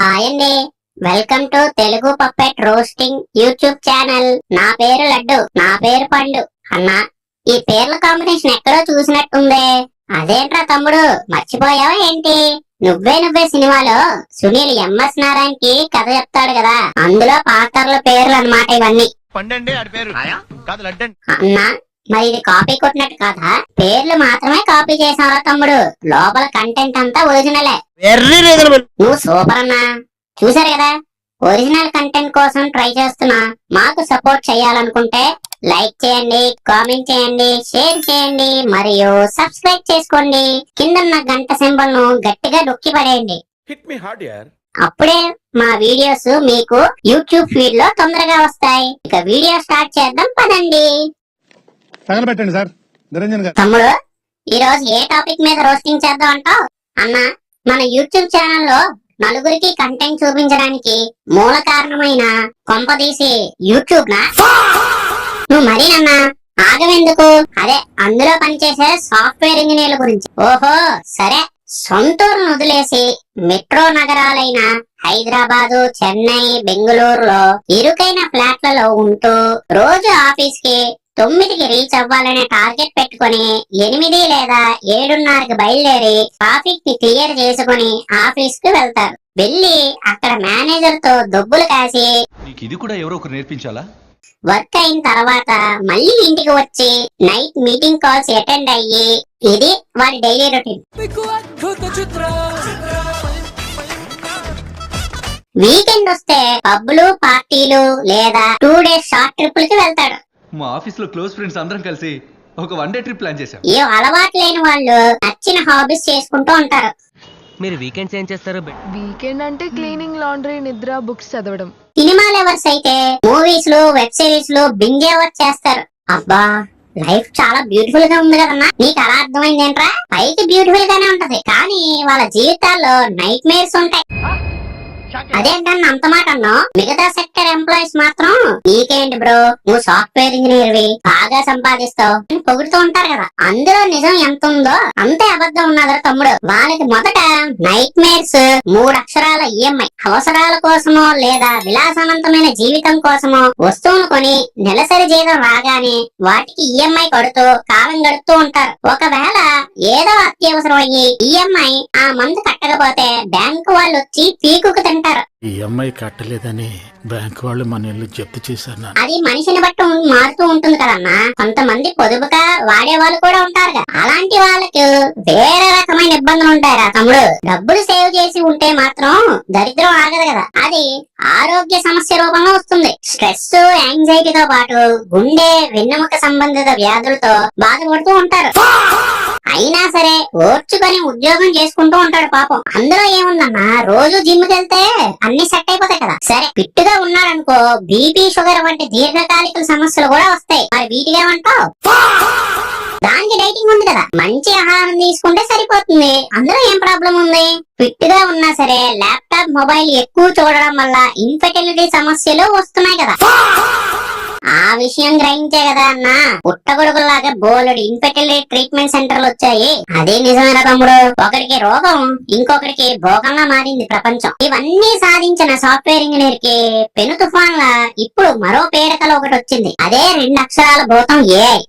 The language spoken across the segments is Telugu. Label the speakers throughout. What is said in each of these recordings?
Speaker 1: హాయ్ అండి, welcome to Telugu puppet roasting YouTube channel. నా పేరు లడ్డు, నా పేరు పండు. అన్నా, ఈ పేర్ల కాంబినేషన్ ఎక్కడో చూసినట్టుందే. అదేంట్రా తమ్ముడు, మర్చిపోయావా ఏంటి? నువ్వే సినిమాలో సునీల్ ఎంఎస్ నారాయణకి కథ చెప్తాడు కదా, అందులో పాత్రల పేర్లు అన్నమాట ఇవన్నీ. అన్నా, మరి ఇది కాపీ కొట్టినట్టు కాదా? పేర్లు మాత్రమే కాపీ చేసావా తమ్ముడు? లోపల కంటెంట్ అంతా ఒరిజినలే. నువ్వు సూపర్ అన్నా. చూసారు కదా, ఒరిజినల్ కంటెంట్ కోసం ట్రై చేస్తున్నా. మాకు సపోర్ట్ చేయాలనుకుంటే లైక్ చేయండి, కామెంట్ చేయండి, షేర్ చేయండి మరియు సబ్స్క్రైబ్ చేసుకోండి. కిందన్న గంట సింబల్ ను గట్టిగా నొక్కి పడేయండి. అప్పుడే మా వీడియోస్ మీకు యూట్యూబ్ ఫీడ్ లో తొందరగా వస్తాయి. ఇక వీడియో స్టార్ట్ చేద్దాం పదండి.
Speaker 2: తగలబెట్టండి సార్ నిరంజన్ గారు.
Speaker 1: తమ్ముడు, ఈ రోజు ఏ టాపిక్ మీద రోస్టింగ్ చేద్దాం అంటావు? అన్నా, మన యూట్యూబ్ ఛానల్లో నలుగురికి కంటెంట్ చూపించడానికి మూల కారణమైన కొంపదీసి యూట్యూబ్ నా? నువ్వు మరీ నన్నా ఆగవెందుకు? అదే అందులో పనిచేసే సాఫ్ట్వేర్ ఇంజనీర్ల గురించి. ఓహో సరే, సొంతూరును వదిలేసి మెట్రో నగరాలైన హైదరాబాదు, చెన్నై, బెంగళూరులో ఇరుకైన ఫ్లాట్లలో ఉంటూ రోజు ఆఫీస్ కి 9కి రీచ్ అవ్వాలనే టార్గెట్ పెట్టుకుని 8 లేదా 7:30కి బయలుదేరి ట్రాఫిక్ ని క్లియర్ చేసుకుని ఆఫీస్ కు వెళ్తారు. వెళ్ళి అక్కడ మేనేజర్ తో దొబ్బులు కాసి
Speaker 3: ఇది కూడా ఎవరో ఒకరు నేర్పించాలా?
Speaker 1: వర్క్ అయిన తర్వాత మళ్ళీ ఇంటికి వచ్చి నైట్ మీటింగ్ కాల్స్ అటెండ్ అయ్యి, ఇది వాడి డైలీ రొటీన్. వీకెండ్ వస్తే పబ్లు, పార్టీలు లేదా 2 days షార్ట్ ట్రిప్పులకి వెళ్తాడు.
Speaker 3: మా ఆఫీస్ లో క్లోజ్ ఫ్రెండ్స్ అందరం కలిసి ఒక 1 day ట్రిప్ ప్లాన్ చేశాం.
Speaker 1: ఏ అలవాటు లేని వాళ్ళు నచ్చిన హాబీస్ చేసుకుంటూ ఉంటారు.
Speaker 4: మీరు వీకెండ్స్ ఏం చేస్తారు?
Speaker 5: వీకెండ్ అంటే క్లీనింగ్, లాండ్రీ, నిద్ర, బుక్స్ చదవడం.
Speaker 1: సినిమా లవర్స్ అయితే మూవీస్ లు, వెబ్ సిరీస్ లు బింజ్ అవాచ్ చేస్తారు. అబ్బా, లైఫ్ చాలా బ్యూటిఫుల్ గా ఉంది కదన్నా. నీకు అలా అర్థమైంది ఏంట్రా? పైకి బ్యూటిఫుల్ గానే ఉంటది, కానీ వాళ్ళ జీవితాల్లో నైట్ మేర్స్ ఉంటాయి. అదేంటన్నా అంత మాట అన్నావు? మిగతా సెక్టర్ ఎంప్లాయీస్ మాత్రం నీకేంటి బ్రో, నువ్వు సాఫ్ట్వేర్ ఇంజనీర్ వి, బాగా సంపాదిస్తావు అని పొగుడుతూ ఉంటారు కదా. అందులో నిజం ఎంత ఉందో అంతే అబద్ధం ఉన్నదా తమ్ముడు? వాళ్ళకి మొదట నైట్ మేర్స్ 3 అక్షరాల ఈఎంఐ. అవసరాల కోసమో లేదా విలాసవంతమైన జీవితం కోసమో వస్తువును కొని నెలసరి జీతం రాగానే వాటికి ఈఎంఐ కడుతూ కాలం గడుపుతూ ఉంటారు. ఒకవేళ ఏదో అత్యవసరం అయ్యి ఈఎంఐ ఆ మంత్ కట్టకపోతే బ్యాంకు వాళ్ళు వచ్చి పీకుకు తింటారు.
Speaker 6: ఈఎంఐ కట్టలేదని బ్యాంక్ వాళ్ళు మన ఇల్లు జప్తు చేశారు.
Speaker 1: అది మనిషిని బట్టి మారుతూ ఉంటుంది కదన్నా. కొంతమంది పొదుపుగా వాడే వాళ్ళు కూడా ఉంటారు. అలాంటి వాళ్ళకి వేరే రకమైన ఇబ్బందులు ఉంటాయరా తమ్ముడు. డబ్బులు సేవ్ చేసి ఉంటే మాత్రం దరిద్రం ఆగదు కదా, అది ఆరోగ్య సమస్య రూపంలో వస్తుంది. స్ట్రెస్, యాంగ్జైటీతో పాటు గుండె, వెన్నెముక సంబంధిత వ్యాధులతో బాధపడుతూ ఉంటారు. అయినా సరే ఓర్చుకొని ఉద్యోగం చేసుకుంటూ ఉంటాడు పాపం. అందులో ఏముందన్నా, రోజు జిమ్ కి వెళ్తే అన్ని సెట్ అయిపోతాయి కదా. సరే, ఫిట్ గా ఉన్నాడనుకో బీపీ, షుగర్ వంటి దీర్ఘకాలిక సమస్యలు కూడా వస్తాయి. మరి వీటిగా అంటావు? దానికి డైటింగ్ ఉంది కదా, మంచి ఆహారం తీసుకుంటే సరిపోతుంది. అందులో ఏం ప్రాబ్లం ఉంది? ఫిట్ గా ఉన్నా సరే ల్యాప్టాప్, మొబైల్ ఎక్కువ చూడడం వల్ల ఇన్ఫెర్టిలిటీ సమస్యలు వస్తున్నాయి కదా. ఆ విషయం గ్రహించే కదా అన్న పుట్టగొడుగులాగా బోలెడు ఇన్ఫెర్టిలిటీ ట్రీట్మెంట్ సెంటర్లు వచ్చాయి. అదే నిజమేనా తమ్ముడు? ఒకరికి రోగం ఇంకొకరికి భోగంలా మారింది ప్రపంచం. ఇవన్నీ సాధించిన సాఫ్ట్వేర్ ఇంజనీర్ కి పెను తుఫాన్ లా ఇప్పుడు మరో పీడకలు ఒకటి వచ్చింది. అదే 2 అక్షరాల భూతం ఏఐ.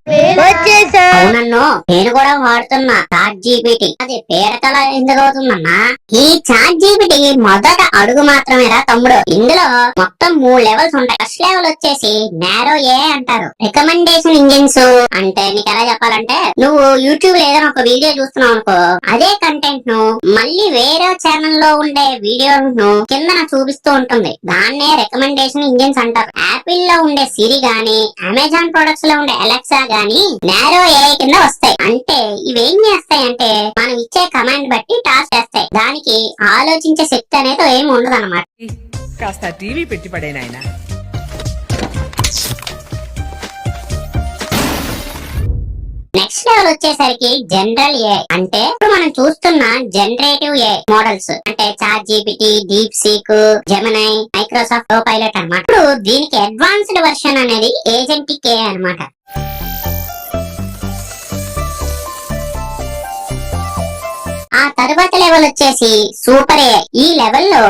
Speaker 1: అవునన్ను, నేను కూడా వాడుతున్నా చాట్ జీపీటీ. అది పీడకల ఎందుకు అవుతుందన్నా? ఈ చాట్ జీపీటీ మొదట అడుగు మాత్రమేరా తమ్ముడు. ఇందులో మొత్తం 3 లెవెల్స్ ఉంటాయి. ఫస్ట్ లెవెల్ వచ్చేసి నారో ఏ అంటారు. రికమెండేషన్ ఇంజిన్స్ అంటే నీకు ఎలా చెప్పాలంటే, నువ్వు యూట్యూబ్ లో ఏదైనా ఒక వీడియో చూస్తున్నావు అనుకో, అదే కంటెంట్ ను మళ్ళీ వేరే ఛానల్ లో ఉండే వీడియోను కింద చూపిస్తూ ఉంటుంది. దాన్నే రికమెండేషన్ ఇంజిన్స్ అంటారు. యాపిల్ లో ఉండే సిరి గాని, అమెజాన్ ప్రొడక్ట్స్ లో ఉండే అలెక్సా గాని నారో ఏ కింద వస్తాయి. అంటే ఇవేం చేస్తాయి అంటే, మనం ఇచ్చే కమాండ్ బట్టి టాస్క్ చేస్తాయి. దానికి ఆలోచించే శక్తి అనేది ఏమి ఉండదు అన్నమాట.
Speaker 7: కాస్త టీవీ పెట్టి పడేనాయన.
Speaker 1: నెక్స్ట్ లెవెల్ వచ్చేసరికి జనరల్ ఏ, అంటే ఇప్పుడు మనం చూస్తున్న జనరేటివ్ ఏ మోడల్స్ అంటే Chat GPT, DeepSeek, Gemini, Microsoft pilot అన్నమాట. ఇప్పుడు దీనికి అడ్వాన్స్డ్ వర్షన్ అనేది ఏజెంటిక్ ఏ అన్నమాట. ఆ ఆ తరువాత లెవెల్ వచ్చేసి సూపర్ ఏఐ. ఈ లెవెల్లో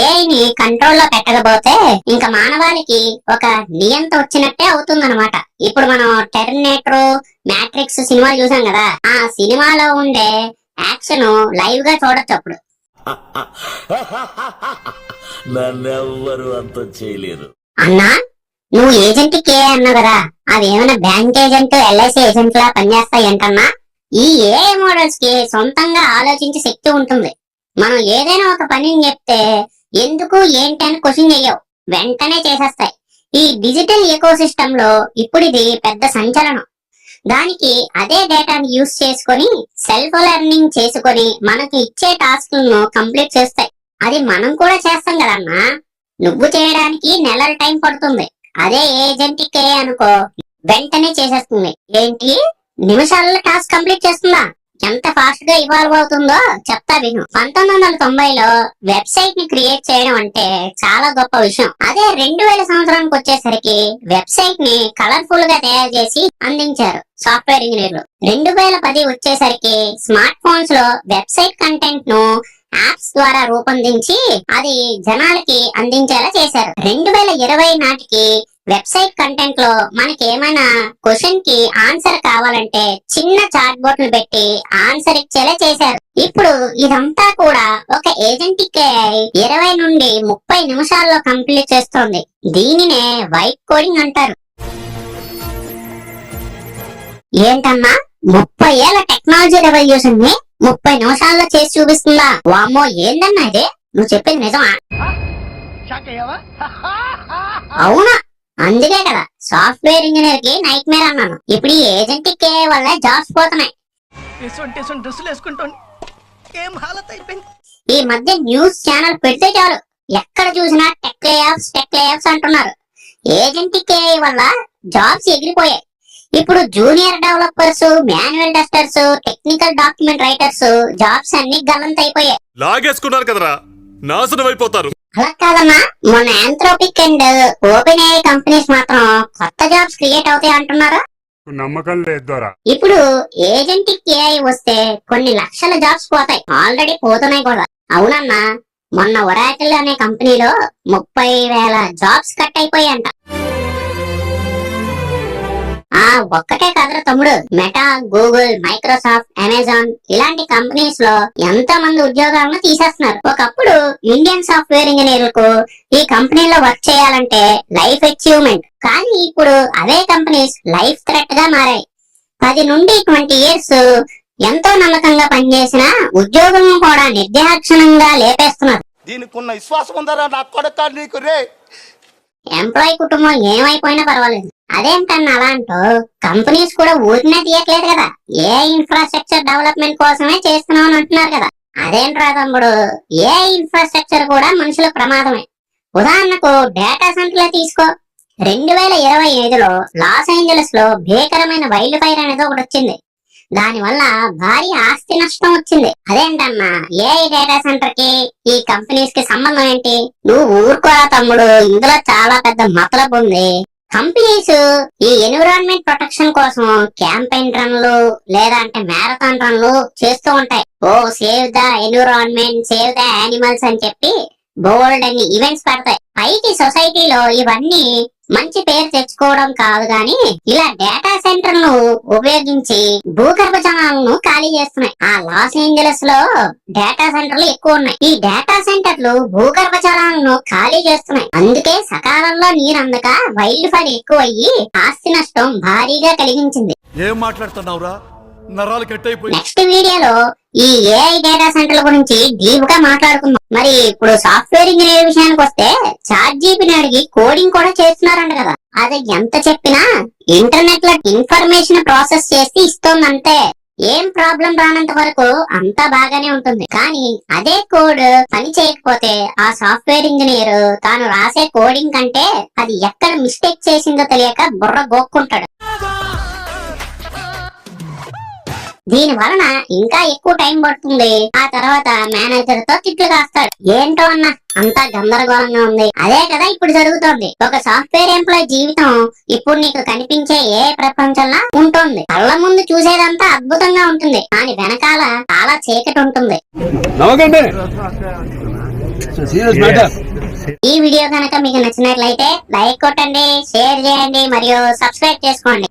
Speaker 1: ఏఐని కంట్రోల్ లో పెట్టకపోతే ఇంకా మానవాళికి ఒక నియంత వచ్చినట్టే అవుతుందన్నమాట. ఇప్పుడు మనం టెర్మినేటర్, మ్యాట్రిక్స్ సినిమాలు చూసాం కదా, ఆ సినిమాలో ఉండే యాక్షన్ లైవ్ గా చూడొచ్చు అప్పుడు.
Speaker 8: నన్నెవ్వరు అంత చేయలేరు.
Speaker 1: అన్నా, నువ్వు ఏజెంట్ కే అన్నావు కదా, అవి ఏమైనా బ్యాంక్ ఏజెంట్, ఎల్ఐసి ఏజెంట్ లా పనిచేస్తాయి ఏంటన్నా? ఈ ఏఐ మోడల్స్ కి సొంతంగా ఆలోచించే శక్తి ఉంటుంది. మనం ఏదైనా ఒక పనిని చెప్తే ఎందుకు ఏంటి అని క్వశ్చన్ చెయ్యవు, వెంటనే చేసేస్తాయి. ఈ డిజిటల్ ఎకో సిస్టమ్ లో ఇప్పుడు ఇది పెద్ద సంచలనం. దానికి అదే డేటాని యూజ్ చేసుకొని సెల్ఫ్ లెర్నింగ్ చేసుకొని మనకి ఇచ్చే టాస్క్లను కంప్లీట్ చేస్తాయి. అది మనం కూడా చేస్తాం కదన్నా. నువ్వు చేయడానికి నెలల టైం పడుతుంది, అదే ఏజెంట్ కే అనుకో వెంటనే చేసేస్తుంది. ఏంటి, నిమిషాలలో టాస్క్ కంప్లీట్ చేస్తుందా? ఎంత ఫాస్ట్ గా ఇవాల్వ్ అవుతుందో చెప్తా విను. 1990లో వెబ్సైట్ ని క్రియేట్ చేయడం అంటే చాలా గొప్ప విషయం. అదే 2000 సంవత్సరానికి వచ్చేసరికి వెబ్సైట్ ని కలర్ఫుల్ గా తయారు చేసి అందించారు సాఫ్ట్వేర్ ఇంజనీర్లు. 2010 వచ్చేసరికి స్మార్ట్ ఫోన్స్ లో వెబ్సైట్ కంటెంట్ ను యాప్స్ ద్వారా రూపొందించి అది జనాలకి అందించేలా చేశారు. 2020 నాటికి వెబ్సైట్ కంటెంట్ లో మనకి ఏమైనా క్వశ్చన్ కి ఆన్సర్ కావాలంటే చిన్న చాట్ బోట్ ను పెట్టి ఆన్సర్ ఇచ్చేలా చేశారు. ఇప్పుడు ఇదంతా కూడా ఒక ఏజెంట్ కే 20 నుండి 30 నిమిషాల్లో కంప్లీట్ చేస్తోంది. దీనినే వైట్ కోడింగ్ అంటారు. ఏంటన్నా, 30 ఏళ్ల టెక్నాలజీ రెవల్యూషన్ ని 30 నిమిషాల్లో చేసి చూపిస్తుందా? వామ్మో, ఏందన్నా ఇదే, నువ్వు చెప్పింది నిజమా? అవునా, అందుకే కదా సాఫ్ట్వేర్ ఇంజనీర్ కి నైట్ మేర్ అన్నాను. ఇప్పుడు ఈ ఏజెంట్ కే వల్ల జాబ్స్ పోతున్నాయి. ఈ మధ్య న్యూస్ ఛానల్ పెడితే చాలు, ఎక్కడ చూసినా టెక్ లేఆఫ్స్ అంటున్నారు. ఏజెంట్ కే వల్ల జాబ్స్ ఎగిరిపోయాయి. ఇప్పుడు junior developers, manual testers, technical document writers jobs అన్ని గల్లంతైపోయాయి.
Speaker 9: లాగేసుకున్నారు కదరా, నాశనం అయిపోతారు.
Speaker 1: అలా కాదన్నా, మొన్న Anthropic and open AI companies మాత్రం కొత్త జాబ్స్ క్రియేట్ అవుతాయి అంటున్నారు.
Speaker 2: నమ్మకం లేదు.
Speaker 1: ఇప్పుడు ఏజెంట్ ఏఐ వస్తే కొన్ని లక్షల జాబ్స్ పోతాయి, ఆల్రెడీ పోతున్నాయి కూడా. అవునన్నా, మొన్న ఒరాకిల్ అనే కంపెనీలో 30,000 జాబ్స్ కట్ అయిపోయాయంట. ఒక్కటే కదరా తమ్ముడు, మెటా, గూగుల్, మైక్రోసాఫ్ట్, అమెజాన్ ఇలాంటి కంపెనీస్ లో ఎంతో మంది ఉద్యోగాలను తీసేస్తున్నారు. ఒకప్పుడు ఇండియన్ సాఫ్ట్వేర్ ఇంజనీర్లకు ఈ కంపెనీలో వర్క్ చేయాలంటే లైఫ్ అచీవ్మెంట్, కానీ ఇప్పుడు అదే కంపెనీస్ లైఫ్ థ్రెట్ గా మారాయి. 10 నుండి 20 ఇయర్స్ ఎంతో నమ్మకంగా పనిచేసిన ఉద్యోగులను కూడా నిర్దాక్షిణ్యంగా లేపేస్తున్నారు.
Speaker 8: దీనికి ఉన్న విశ్వాసం ఉందరా నా కొడుకా నీకు రే.
Speaker 1: ఎంప్లాయీ కుటుంబం ఏమైపోయినా పర్వాలేదు, అదేంటన్నా అలా అంటూ కంపెనీస్ కూడా ఊరినే తీయట్లేదు కదా, ఏ ఇన్ఫ్రాస్ట్రక్చర్ డెవలప్మెంట్ కోసమే చేస్తున్నాం అని అంటున్నారు కదా. అదేంట్రా తమ్ముడు, ఏ ఇన్ఫ్రాస్ట్రక్చర్ కూడా మనుషుల ప్రమాదమే. ఉదాహరణకు డేటా సెంటర్లే తీసుకో. 2025లో లాస్ ఏంజలస్ లో భీకరమైన వైల్డ్ ఫైర్ అనేది ఒకటి వచ్చింది. దాని వల్ల భారీ ఆస్తి నష్టం వచ్చింది. అదేంటన్నా, ఏఐ డేటా సెంటర్ కి ఈ కంపెనీస్ కి సంబంధం ఏంటి? నువ్వు ఊరుకోరా తమ్ముడు, ఇందులో చాలా పెద్ద మతలబు ఉంది. కంపెనీస్ ఈ ఎన్విరాన్మెంట్ ప్రొటెక్షన్ కోసం క్యాంపెయిన్ రన్లు లేదా అంటే మ్యారథాన్ రన్లు చేస్తూ ఉంటాయి. Save the environment, save the animals అని చెప్పి బోల్డ్ అన్ని ఈవెంట్స్ పెడతాయి. పైకి సొసైటీలో ఇవన్నీ మంచి పేరు తెచ్చుకోవడం కాదు గాని ఇలా డేటా సెంటర్లను ఉపయోగించి భూగర్భ జలాలను ఖాళీ చేస్తున్నాయి. ఆ లాస్ ఏంజలస్ లో డేటా సెంటర్లు ఎక్కువ ఉన్నాయి. ఈ డేటా సెంటర్లు భూగర్భ జలాలను ఖాళీ చేస్తున్నాయి. అందుకే సకాలంలో నీరు అందక వైల్డ్ ఫైర్ ఎక్కువయ్యి ఆస్తి నష్టం భారీగా కలిగించింది.
Speaker 9: ఏం మాట్లాడుతున్నావురా, నరాలు కట్ అయిపోయి.
Speaker 1: నెక్స్ట్ వీడియోలో ఈ ఏఐ డేటా సెంటర్ల గురించి డీప్ గా మాట్లాడుకుందాం. మరి ఇప్పుడు సాఫ్ట్వేర్ ఇంజనీర్ విషయానికి వస్తే చాట్‌జీపీటీని అడిగి కోడింగ్ కూడా చేస్తున్నారంట కదా. అది ఎంత చెప్పినా ఇంటర్నెట్ లో ఇన్ఫర్మేషన్ ప్రాసెస్ చేసి ఇస్తోందంటే ఏం ప్రాబ్లం రానంత వరకు అంతా బాగానే ఉంటుంది. కానీ అదే కోడ్ పని చేయకపోతే ఆ సాఫ్ట్వేర్ ఇంజనీర్ తాను రాసే కోడింగ్ కంటే అది ఎక్కడ మిస్టేక్ చేసిందో తెలియక బుర్ర గోక్కుంటాడు. దీని వలన ఇంకా ఎక్కువ టైం పడుతుంది. ఆ తర్వాత మేనేజర్ తో తిట్లు కాస్తాడు. ఏంటో అన్న అంతా గందరగోళంగా ఉంది. అదే కదా ఇప్పుడు జరుగుతోంది. ఒక సాఫ్ట్వేర్ ఎంప్లాయ్ జీవితం ఇప్పుడు నీకు కనిపించే ఏ ప్రపంచంలా ఉంటుంది. కళ్ళ ముందు చూసేదంతా అద్భుతంగా ఉంటుంది, కానీ వెనకాల చాలా చీకటి ఉంటుంది. ఈ వీడియో కనుక మీకు నచ్చినట్లయితే లైక్ కొట్టండి, షేర్ చేయండి మరియు సబ్స్క్రైబ్ చేసుకోండి.